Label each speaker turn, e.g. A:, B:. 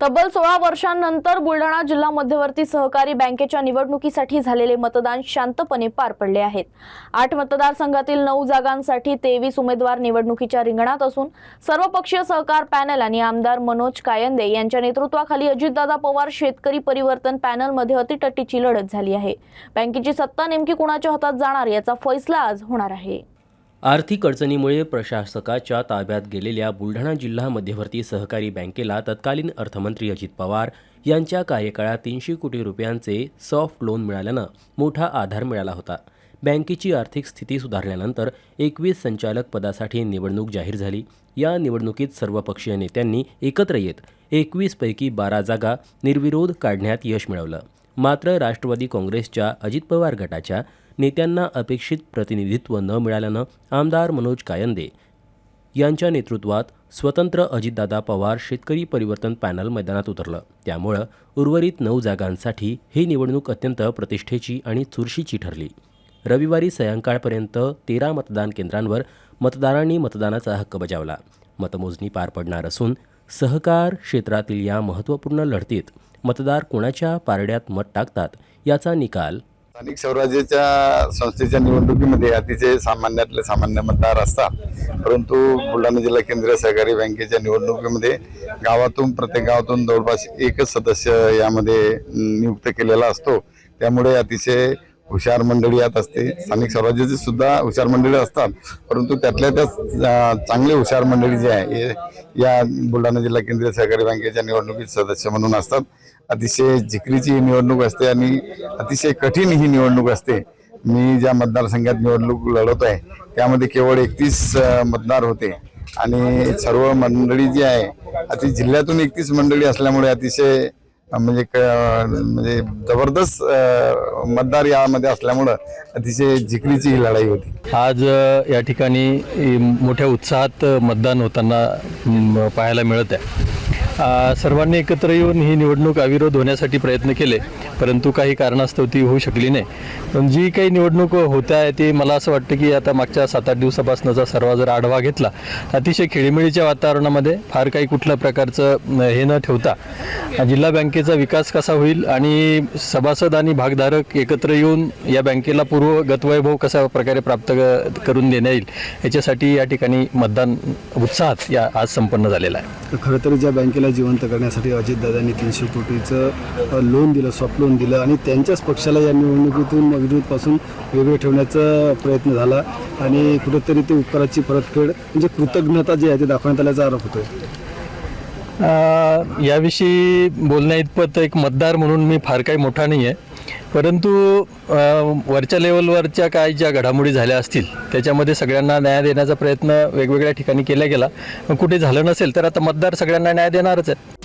A: तब्बल 16 वर्षांनंतर बुलढाणा जिल्हा मध्यवर्ती सहकारी बँकेच्या निवडणुकीसाठी झालेले मतदान शांतपणे पार पडले आहेत। 8 मतदारसंघातील 9 जागांसाठी 23 उमेदवार निवडणुकीच्या रिंगणात असून सर्वपक्षीय सहकार पॅनल आणि आमदार मनोज कायंदे यांच्या नेतृत्वाखाली अजितदादा पवार शेतकरी परिवर्तन पॅनलमध्ये अटीतटीची लढत झाली आहे। बँकेची सत्ता नेमकी कुणाच्या हातात जाणार याचा फैसला आज होणार आहे।
B: आर्थिक अडचणीमुळे प्रशासकाच्या ताब्यात गेलेल्या बुलढाणा जिल्हा मध्यवर्ती सहकारी बँकेला तत्कालीन अर्थमंत्री अजित पवार यांच्या कार्यकाळात 300 कोटी रुपयांचे सॉफ्ट लोन मिळाल्यानं मोठा आधार मिळाला होता। बँकेची आर्थिक स्थिती सुधारल्यानंतर 21 संचालक पदासाठी निवडणूक जाहीर झाली। या निवडणुकीत सर्वपक्षीय नेत्यांनी एकत्र येत 21 पैकी 12 जागा निर्विरोध काढण्यात यश मिळवलं। मात्र राष्ट्रवादी काँग्रेसच्या अजित पवार गटाच्या नेत्यांना अपेक्षित प्रतिनिधित्व न मिळाल्यानं आमदार मनोज कायंदे यांच्या नेतृत्वात स्वतंत्र अजितदादा पवार शेतकरी परिवर्तन पॅनल मैदानात उतरलं। त्यामुळं उर्वरित 9 जागांसाठी ही निवडणूक अत्यंत प्रतिष्ठेची आणि चुरशीची ठरली। रविवारी सायंकाळपर्यंत 13 मतदान केंद्रांवर मतदारांनी मतदानाचा हक्क बजावला। मतमोजणी पार पडणार असून सहकार क्षेत्रातील या महत्त्वपूर्ण लढतीत मतदार कोणाच्या पारड्यात मत टाकतात याचा निकाल
C: स्थानिक स्वराज्याच्या संस्थेच्या निवडणुकीमध्ये अतिशय सामान्यातले सामान्य मतदार असतात, परंतु बुलढाणा जिल्हा केंद्रीय सहकारी बँकेच्या निवडणुकीमध्ये प्रत्येक गावातून जवळपास एकच सदस्य यामध्ये नियुक्त केलेला असतो। त्यामुळे अतिशय हुशार मंडळी यात असते। स्थानिक स्वराज्याची सुद्धा हुशार मंडळी असतात, परंतु त्यातल्या त्या चांगले हुशार मंडळी जे आहे या बुलढाणा जिल्हा केंद्रीय सहकारी बँकेच्या निवडणुकीत सदस्य म्हणून असतात। अतिशय जिकरीची ही निवडणूक असते आणि अतिशय कठीण ही निवडणूक असते। मी ज्या मतदारसंघात निवडणूक लढवत आहे त्यामध्ये केवळ 31 मतदार होते आणि सर्व मंडळी जी आहे जिल्ह्यातून 31 मंडळी असल्यामुळे अतिशय म्हणजे जबरदस्त मतदार यामध्ये असल्यामुळे अतिशय जिकरीची ही लढाई होती।
D: आज या ठिकाणी मोठ्या उत्साहात मतदान होताना पाहायला मिळत आहे। सर्वांनी एकत्र येऊन ही निवडणूक अविरोध होण्यासाठी प्रयत्न केले, परंतु काही कारणास्तव ती होऊ शकली नाही। पण जी काही निवडणूक होत आहे ती मला असं वाटतं की आता मागच्या 7-8 दिवसापासूनचा सर्व जर आढावा घेतला अतिशय खेळीमेळीच्या वातावरणामध्ये फार काही कुठल्या प्रकारचं हे न ठेवता जिल्हा बँकेचा विकास कसा होईल आणि सभासद आणि भागधारक एकत्र येऊन या बँकेला पूर्वगत वैभव कशा प्रकारे प्राप्त करून देण्यात येईल याच्यासाठी या ठिकाणी मतदान उत्साहात आज संपन्न झालेलं आहे।
E: खरं तर ज्या बँकेला जिवंत करण्यासाठी अजितदादांनी 300 कोटीचं लोन दिलं, सॉफ्ट लोन दिलं आणि त्यांच्याच पक्षाला या निवडणुकीतून विरोधपासून वेगळे ठेवण्याचा प्रयत्न झाला आणि कुठेतरी ते उपकाराची परतफेड म्हणजे कृतज्ञता जी आहे ते दाखवण्यात आल्याचा आरोप होतोय।
D: याविषयी बोलण्या इतपत एक मतदार म्हणून मी फार काही मोठा नाही आहे, परंतु वरच्या लेवलवरच्या काही ज्या घडामोडी झाल्या असतील त्याच्यामध्ये सगळ्यांना न्याय देण्याचा प्रयत्न वेगवेगळ्या ठिकाणी केला गेला। कुठे झालं नसेल तर आता मतदार सगळ्यांना न्याय देणारच आहेत।